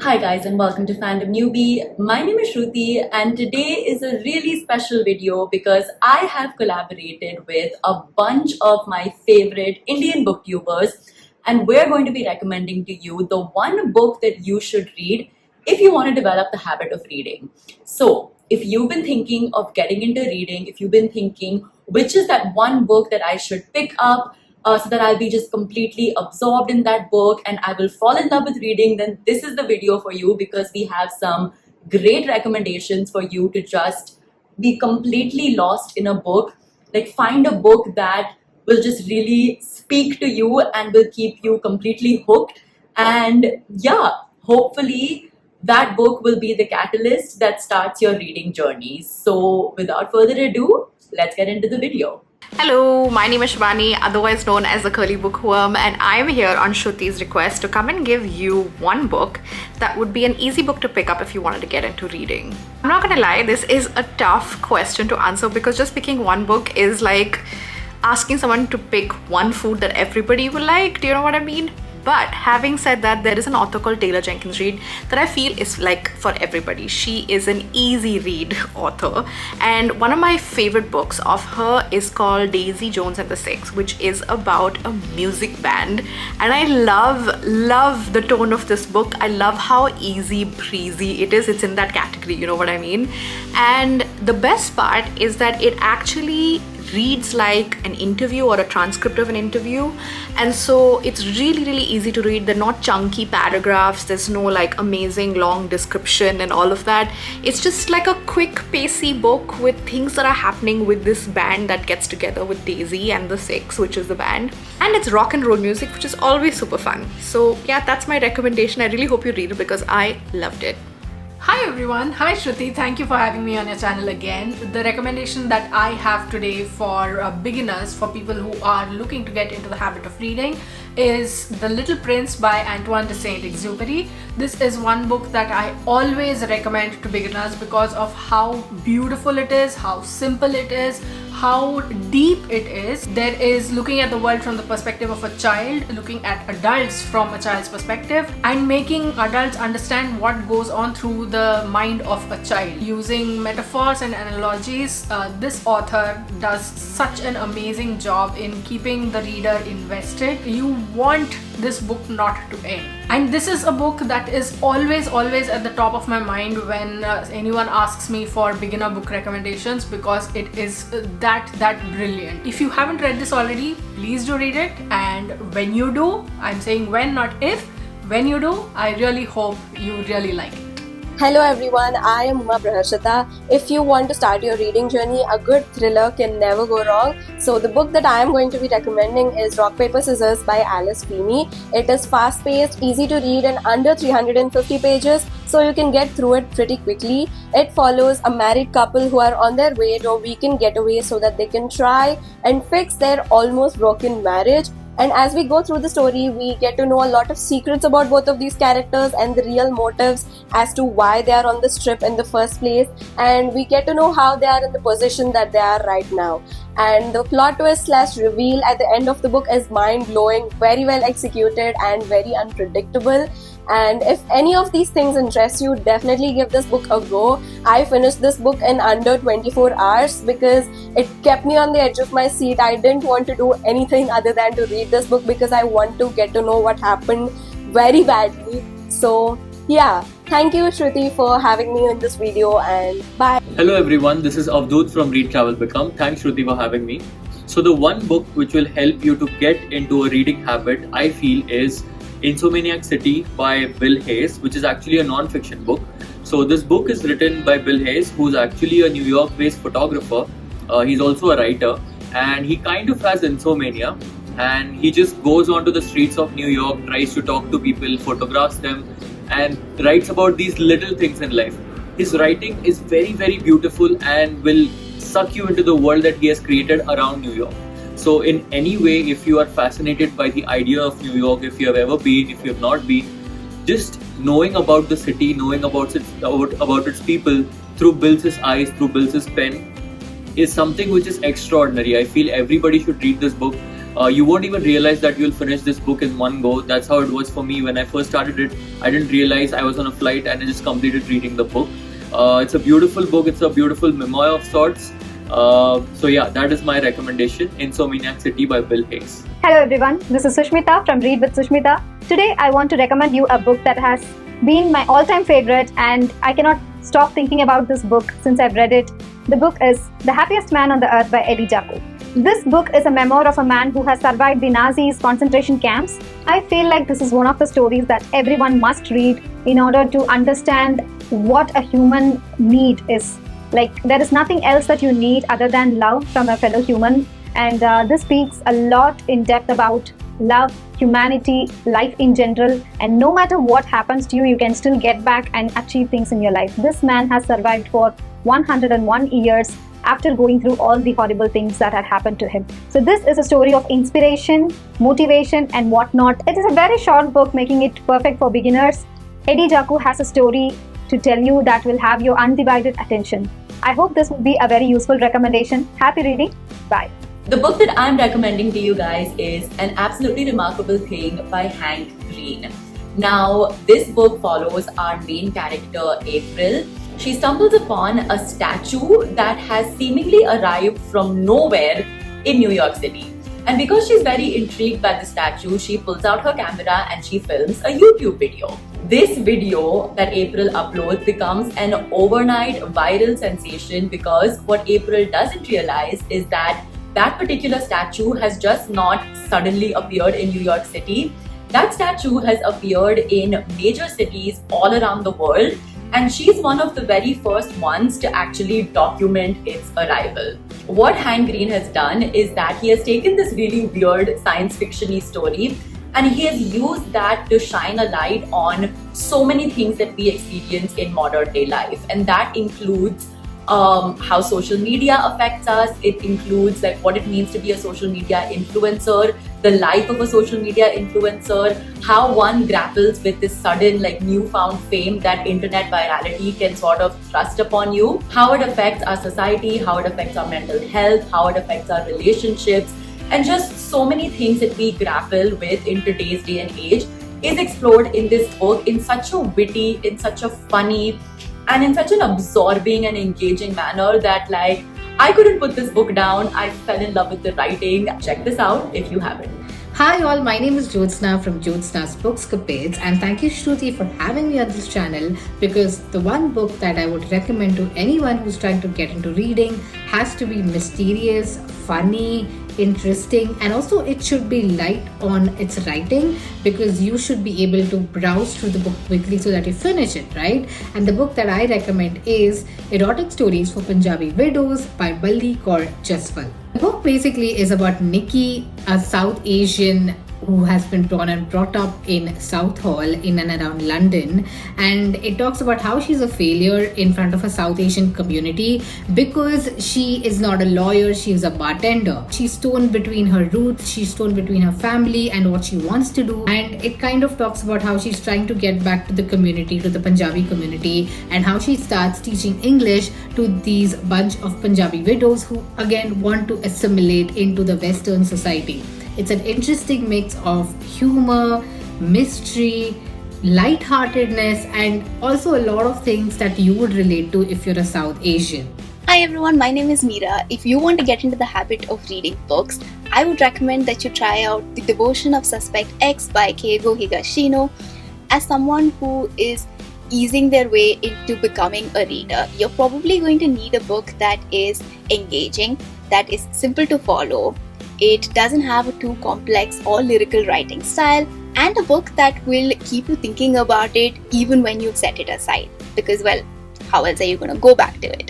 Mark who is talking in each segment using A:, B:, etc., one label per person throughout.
A: Hi guys and welcome to Fandom Newbie. My name is Shruti and today is a really special video because I have collaborated with a bunch of my favorite Indian booktubers and we're going to be recommending to you the one book that you should read if you want to develop the habit of reading. So if you've been thinking of getting into reading, if you've been thinking which is that one book that I should pick up, so that I'll be just completely absorbed in that book and I will fall in love with reading, then this is the video for you because we have some great recommendations for you to just be completely lost in a book. Like, find a book that will just really speak to you and will keep you completely hooked. And yeah, hopefully that book will be the catalyst that starts your reading journey. So without further ado, let's get into the video.
B: Hello, my name is Shivani, otherwise known as the Curly Bookworm, and I'm here on Shruti's request to come and give you one book that would be an easy book to pick up if you wanted to get into reading. I'm not gonna lie, this is a tough question to answer because just picking one book is like asking someone to pick one food that everybody will like. Do you know what I mean? But having said that, there is an author called Taylor Jenkins Reid that I feel is like for everybody. She is an easy read author, and one of my favorite books of her is called Daisy Jones and the Six, which is about a music band. And I love the tone of this book. I love how easy breezy it is. It's in that category, you know what I mean? And the best part is that it actually reads like an interview or a transcript of an interview, and so it's really easy to read. They're not chunky paragraphs, there's no like amazing long description and all of that. It's just like a quick pacey book with things that are happening with this band that gets together with Daisy and the Six, which is the band, and it's rock and roll music, which is always super fun. So yeah, that's my recommendation. I really hope you read it because I loved it.
C: Hi everyone, hi Shruti, thank you for having me on your channel again. The recommendation that I have today for beginners, for people who are looking to get into the habit of reading, is The Little Prince by Antoine de Saint-Exupéry. This is one book that I always recommend to beginners because of how beautiful it is, how simple it is, how deep it is. There is looking at the world from the perspective of a child, looking at adults from a child's perspective, and making adults understand what goes on through the mind of a child. Using metaphors and analogies, this author does such an amazing job in keeping the reader invested. You want this book not to end. And this is a book that is always at the top of my mind when anyone asks me for beginner book recommendations, because it is that brilliant. If you haven't read this already, please do read it, and when you do, I'm saying when, not if, when you do, I really hope you really like it.
D: Hello everyone, I am Uma Praharshita. If you want to start your reading journey, a good thriller can never go wrong. So the book that I am going to be recommending is Rock Paper Scissors by Alice Feeney. It is fast-paced, easy to read, and under 350 pages, so you can get through it pretty quickly. It follows a married couple who are on their way to a weekend getaway so that they can try and fix their almost broken marriage. And as we go through the story, we get to know a lot of secrets about both of these characters and the real motives as to why they are on this trip in the first place. And we get to know how they are in the position that they are right now. And the plot twist / reveal at the end of the book is mind-blowing, very well executed, and very unpredictable. And if any of these things interest you, definitely give this book a go. I finished this book in under 24 hours because it kept me on the edge of my seat. I didn't want to do anything other than to read this book because I want to get to know what happened very badly. So yeah, thank you Shruti for having me in this video, and bye.
E: Hello everyone, this is Avdoot from Read Travel Become. Thanks Shruti for having me. So the one book which will help you to get into a reading habit, I feel, is Insomniac City by Bill Hayes, which is actually a non-fiction book. So this book is written by Bill Hayes, who's actually a New York-based photographer. He's also a writer, and he kind of has insomnia, and he just goes onto the streets of New York, tries to talk to people, photographs them, and writes about these little things in life. His writing is very beautiful and will suck you into the world that he has created around New York. So in any way, if you are fascinated by the idea of New York, if you have ever been, if you have not been, just knowing about the city, knowing about its people through Bill's eyes, through Bill's pen, is something which is extraordinary. I feel everybody should read this book. You won't even realize that you'll finish this book in one go. That's how it was for me when I first started it. I didn't realize I was on a flight and I just completed reading the book. It's a beautiful book. It's a beautiful memoir of sorts. So yeah, that is my recommendation, Insomniac City by Bill Hayes.
F: Hello everyone, this is Sushmita from Read with Sushmita. Today I want to recommend you a book that has been my all-time favorite and I cannot stop thinking about this book since I've read it. The book is The Happiest Man on the Earth by Eddie Jaku. This book is a memoir of a man who has survived the Nazis' concentration camps. I feel like this is one of the stories that everyone must read in order to understand what a human need is. Like, there is nothing else that you need other than love from a fellow human. And this speaks a lot in depth about love, humanity, life in general. And no matter what happens to you, you can still get back and achieve things in your life. This man has survived for 101 years after going through all the horrible things that had happened to him. So this is a story of inspiration, motivation and whatnot. It is a very short book, making it perfect for beginners. Eddie Jaku has a story to tell you that will have your undivided attention. I hope this will be a very useful recommendation. Happy reading. Bye.
A: The book that I'm recommending to you guys is An Absolutely Remarkable Thing by Hank Green. Now, this book follows our main character, April. She stumbles upon a statue that has seemingly arrived from nowhere in New York City. And because she's very intrigued by the statue, she pulls out her camera and she films a YouTube video. This video that April uploads becomes an overnight viral sensation because what April doesn't realize is that that particular statue has just not suddenly appeared in New York City. That statue has appeared in major cities all around the world, and she's one of the very first ones to actually document its arrival. What Hank Green has done is that he has taken this really weird science fiction-y story and he has used that to shine a light on so many things that we experience in modern day life, and that includes how social media affects us. It includes like what it means to be a social media influencer, the life of a social media influencer, how one grapples with this sudden like newfound fame that internet virality can sort of thrust upon you, how it affects our society, how it affects our mental health, how it affects our relationships, and just so many things that we grapple with in today's day and age is explored in this book in such a witty, in such a funny, and in such an absorbing and engaging manner that like I couldn't put this book down. I fell in love with the writing. Check this out if you haven't.
G: Hi all, my name is Jyotsna from Jyotsna's Bookscapades, and thank you Shruti for having me on this channel, because the one book that I would recommend to anyone who's trying to get into reading has to be mysterious, funny, interesting, and also it should be light on its writing, because you should be able to browse through the book quickly so that you finish it, right? And the book that I recommend is Erotic Stories for Punjabi Widows by Balli Kaur Jaswal. The book basically is about Nikki, a South Asian who has been born and brought up in Southall in and around London, and it talks about how she's a failure in front of a South Asian community because she is not a lawyer, she is a bartender. She's torn between her roots, she's torn between her family and what she wants to do, and it kind of talks about how she's trying to get back to the community, to the Punjabi community, and how she starts teaching English to these bunch of Punjabi widows who again want to assimilate into the Western society. It's an interesting mix of humor, mystery, lightheartedness, and also a lot of things that you would relate to if you're a South Asian.
H: Hi everyone, my name is Meera. If you want to get into the habit of reading books, I would recommend that you try out The Devotion of Suspect X by Keigo Higashino. As someone who is easing their way into becoming a reader, you're probably going to need a book that is engaging, that is simple to follow. It doesn't have a too complex or lyrical writing style, and a book that will keep you thinking about it even when you've set it aside. Because, well, how else are you going to go back to it?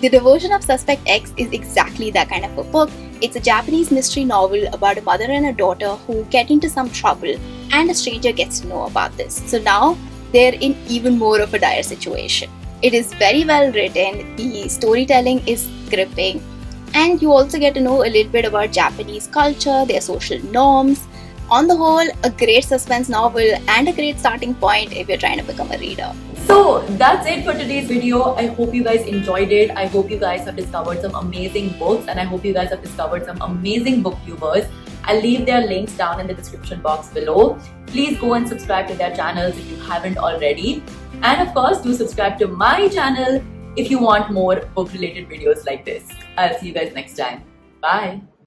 H: The Devotion of Suspect X is exactly that kind of a book. It's a Japanese mystery novel about a mother and a daughter who get into some trouble, and a stranger gets to know about this. So now they're in even more of a dire situation. It is very well written, the storytelling is gripping, and you also get to know a little bit about Japanese culture, their social norms. On the whole, a great suspense novel and a great starting point if you're trying to become a reader.
A: So that's it for today's video. I hope you guys enjoyed it. I hope you guys have discovered some amazing books, and I hope you guys have discovered some amazing booktubers. I'll leave their links down in the description box below. Please go and subscribe to their channels if you haven't already. And of course, do subscribe to my channel if you want more book related videos like this. I'll see you guys next time. Bye.